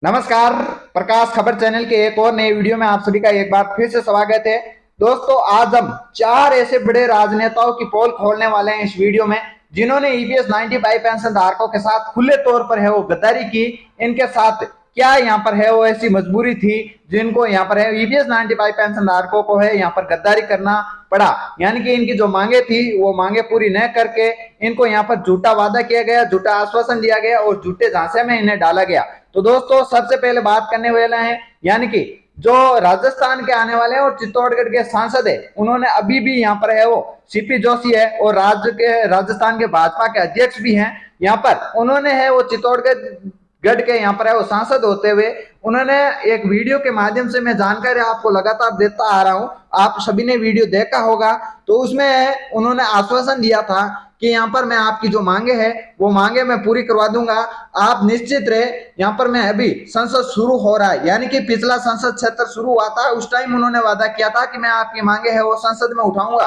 नमस्कार। प्रकाश खबर चैनल के एक और नए वीडियो में आप सभी का एक बार फिर से स्वागत है। दोस्तों, आज हम चार ऐसे बड़े राजनेताओं की पोल खोलने वाले हैं इस वीडियो में, जिन्होंने ईपीएस 95 पेंशन धारकों के साथ खुले तौर पर है वो गद्दारी की। इनके साथ क्या यहाँ पर है वो ऐसी मजबूरी थी जिनको यहाँ पर है ईपीएस 95 पेंशन धारकों को है यहाँ पर गद्दारी करना पड़ा। यानी कि इनकी जो मांगे थी वो मांगे पूरी न करके इनको यहाँ पर झूठा वादा किया गया, झूठा आश्वासन दिया गया और झूठे झांसे में इन्हें डाला गया। तो दोस्तों, सबसे पहले बात करने वाले हैं यानी कि जो राजस्थान के आने वाले हैं और चित्तौड़गढ़ के सांसद है, उन्होंने अभी भी यहाँ पर है वो सीपी जोशी है और राजस्थान के भाजपा के अध्यक्ष भी हैं। यहाँ पर उन्होंने है वो चित्तौड़गढ़ के यहाँ पर है वो सांसद होते हुए उन्होंने एक वीडियो के माध्यम से मैं जानकारी आपको लगातार देता आ रहा हूं, आप सभी ने वीडियो देखा होगा। तो उसमें उन्होंने आश्वासन दिया था कि यहाँ पर मैं आपकी जो मांगे हैं वो मांगे मैं पूरी करवा दूंगा, आप निश्चित रहे। यहाँ पर मैं अभी संसद शुरू हो रहा है, यानी कि पिछला संसद सत्र शुरू हुआ था, उस टाइम उन्होंने वादा किया था कि मैं आपकी मांगे हैं वो संसद में उठाऊंगा।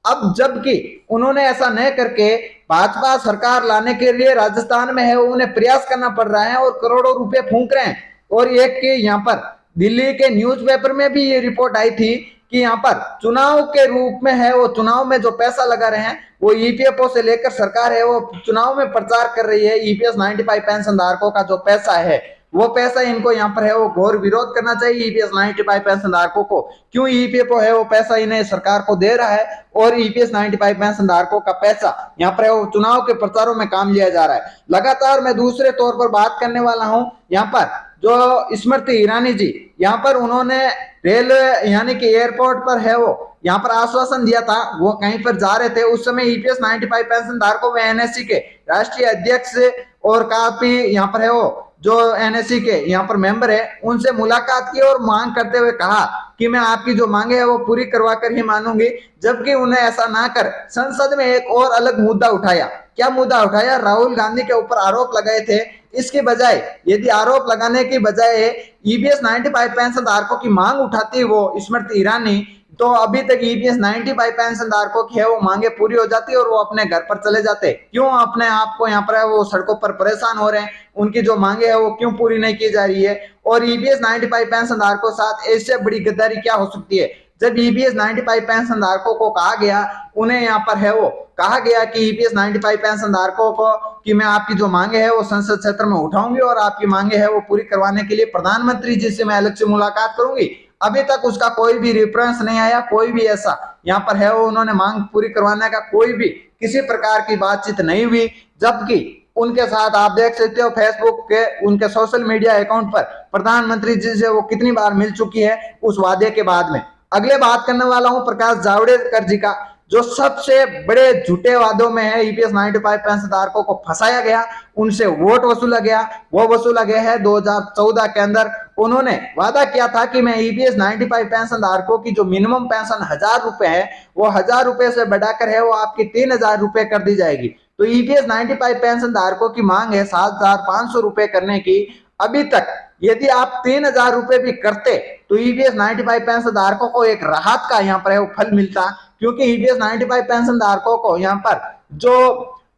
अब जबकि उन्होंने ऐसा न करके भाजपा सरकार लाने के लिए राजस्थान में है उन्हें प्रयास करना पड़ रहा है और करोड़ों रुपए फूंक रहे हैं। और एक के यहाँ पर दिल्ली के न्यूज़पेपर में भी ये रिपोर्ट आई थी कि यहाँ पर चुनाव के रूप में है वो चुनाव में जो पैसा लगा रहे हैं वो ईपीएफओ से लेकर सरकार है वो चुनाव में प्रचार कर रही है। ईपीएस 95 पेंशन धारकों का जो पैसा है वो पैसा इनको यहाँ पर है वो घोर विरोध करना चाहिए। ईपीएस 95 पेंशन धारकों को क्यों ईपीएफओ है वो पैसा इन्हें सरकार को दे रहा है और ईपीएस 95 पेंशन धारकों का पैसा यहाँ पर है वो चुनाव के प्रचारों में काम लिया जा रहा है। लगातार मैं दूसरे तौर पर बात करने वाला हूँ यहाँ पर जो स्मृति ईरानी जी, यहाँ पर उन्होंने रेलवे यानी कि एयरपोर्ट पर है वो यहाँ पर आश्वासन दिया था, वो कहीं पर जा रहे थे उस समय ईपीएस 95 पेंशन धारकों में एनएससी के राष्ट्रीय अध्यक्ष और काफी यहाँ पर है वो जो एनएससी के यहाँ पर मेंबर है उनसे मुलाकात की और मांग करते हुए कहा कि मैं आपकी जो मांगे है वो पूरी करवा कर ही मानूंगी। जबकि उन्हें ऐसा ना कर संसद में एक और अलग मुद्दा उठाया। क्या मुद्दा उठाया? राहुल गांधी के ऊपर आरोप लगाए थे। इसके बजाय यदि आरोप लगाने की बजाय ईपीएस 95 पेंशन धारकों की मांग उठाती वो स्मृति ईरानी, तो अभी तक ईपीएस 95 पेंशन धारकों की है वो मांगे पूरी हो जाती और वो अपने घर पर चले जाते। क्यों अपने आप को यहाँ पर है वो सड़कों पर परेशान हो रहे हैं? उनकी जो मांगे है वो क्यों पूरी नहीं की जा रही है? और ईपीएस 95 पेंशन धारकों के साथ इससे बड़ी गद्दारी क्या हो सकती है? जब ईपीएस 95 पेंशन धारकों को कहा गया, उन्हें यहाँ पर है वो कहा गया कि ईपीएस 95 पेंशन धारकों को कि मैं आपकी जो मांगे है वो संसद सत्र में उठाऊंगी और आपकी मांगे है वो पूरी करवाने के लिए प्रधानमंत्री जी से मैं अलग से मुलाकात करूंगी। अभी तक उसका कोई भी रेफरेंस नहीं आया, कोई भी ऐसा यहाँ पर है वो उन्होंने मांग पूरी करवाने का कोई भी किसी प्रकार की बातचीत नहीं हुई। जबकि उनके साथ आप देख सकते हो फेसबुक के उनके सोशल मीडिया अकाउंट पर प्रधानमंत्री जी से वो कितनी बार मिल चुकी है उस वादे के बाद में। अगले बात करने वाला हूं प्रकाश जावड़ेकर जी का, जो सबसे बड़े झूठे वादों में है ईपीएस 95 पेंशन धारकों को फंसाया गया, उनसे वोट वसूला गया। वो वसूला गया है 2014 के अंदर। उन्होंने वादा किया था कि मैं ईपीएस 95 पेंशन धारकों की जो मिनिमम पेंशन 1000 रुपए है वो 1000 रुपए से बढ़ाकर है वो आपकी 3000 रुपए कर दी जाएगी। तो ईपीएस 95 पेंशन धारकों की मांग है 7500 रुपए करने की। अभी तक यदि आप 3000 रुपए भी करते तो ईपीएस 95 पेंशन धारकों को एक राहत का यहाँ पर है वो फल मिलता, क्योंकि ईपीएस 95 पेंशन धारकों को यहाँ पर जो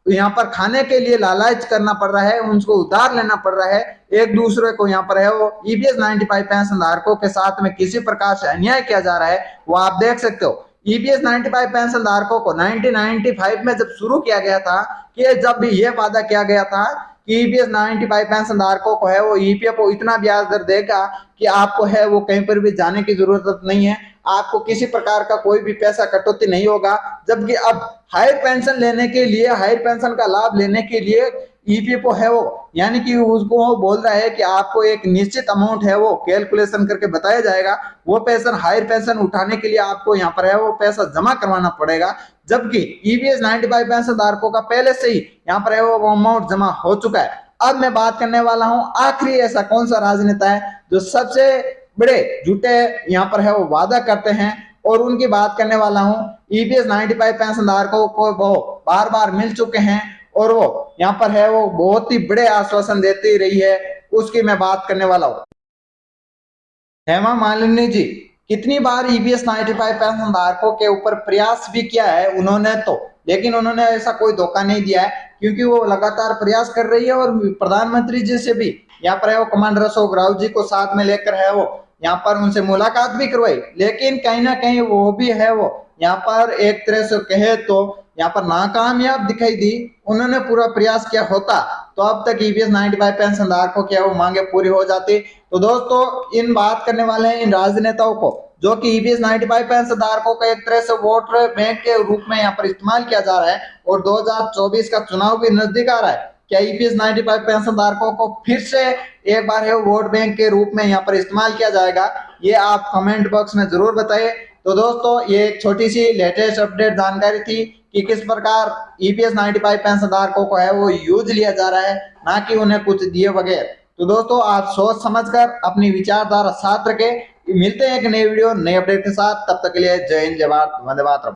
यहाँ पर खाने के लिए लालच करना पड़ रहा है, उनको उधार लेना पड़ रहा है, एक दूसरे को यहाँ पर है वो ईपीएस 95 पेंशन धारकों के साथ में किसी प्रकार से अन्याय किया जा रहा है, वो आप देख सकते हो। ईपीएस 95 पेंशन धारकों को 1995 में जब शुरू किया गया था कि जब भी ये वादा किया गया था कि ईपीएस 95 पेंशन धारकों को है वो ईपीएफओ इतना ब्याज दर देगा कि आपको है वो कहीं पर भी जाने की जरूरत नहीं है, आपको किसी प्रकार का कोई भी पैसा कटौती नहीं होगा। जबकि अब हायर पेंशन लेने के लिए, हायर पेंशन का लाभ लेने के लिए ईपीएफओ है वो यानी कि उसको वो बोल रहा है कि आपको एक निश्चित अमाउंट है वो कैलकुलेशन करके बताया जाएगा, वो पेंशन हायर पेंशन उठाने के लिए आपको यहाँ पर है वो पैसा जमा करवाना पड़ेगा। जबकि ईपीएस 95 पेंशन धारकों का पहले से ही यहाँ पर है वो अमाउंट जमा हो चुका है। अब मैं बात करने वाला हूँ आखिरी ऐसा कौन सा राजनेता है जो सबसे बड़े झूठे यहाँ पर है वो वादा करते हैं, और उनकी बात करने वाला हूँ। ईपीएस 95 पेंशन धारकों को वो बार बार मिल चुके हैं और वो यहाँ पर है वो बहुत ही बड़े आश्वासन देती रही है, उसकी मैं बात करने वाला हूँ। हेमा मालिनी जी कितनी बार ईपीएस 95 पेंशन धारकों के ऊपर प्रयास भी किया है उन्होंने, तो लेकिन उन्होंने ऐसा कोई धोखा नहीं दिया है, क्योंकि वो लगातार प्रयास कर रही है और प्रधानमंत्री जी से भी यहाँ पर है वो कमांडर अशोक राव जी को साथ में लेकर है वो यहाँ पर उनसे मुलाकात भी करवाई, लेकिन कहीं ना कहीं वो भी है वो यहाँ पर एक तरह से कहे तो यहाँ पर नाकामयाब दिखाई दी। उन्होंने पूरा प्रयास किया होता तो अब तक ईपीएस 95 पेंशन धारकों की वो मांगे पूरी हो जाती। तो दोस्तों इन बात करने वाले हैं इन राजनेताओं को जो कि ईपीएस 95 पेंशन धारकों का एक तरह से वोट बैंक के रूप में यहाँ पर इस्तेमाल किया जा रहा है और 2024 का चुनाव भी नजदीक आ रहा है। क्या ईपीएस 95 पेंशन धारकों को फिर से एक बार है वोट बैंक के रूप में यहाँ पर इस्तेमाल किया जाएगा? ये आप कमेंट बॉक्स में जरूर बताइए। तो दोस्तों ये एक छोटी सी लेटेस्ट अपडेट जानकारी थी कि किस प्रकार ईपीएस 95 पेंशन धारकों को है वो यूज लिया जा रहा है, ना कि उन्हें कुछ दिए बगैर। तो दोस्तों आप सोच समझकर अपनी विचारधारा साथ रखें। मिलते हैं एक नए वीडियो नए अपडेट के साथ, तब तक के लिए जय हिंद जय भारत वंदे मातरम।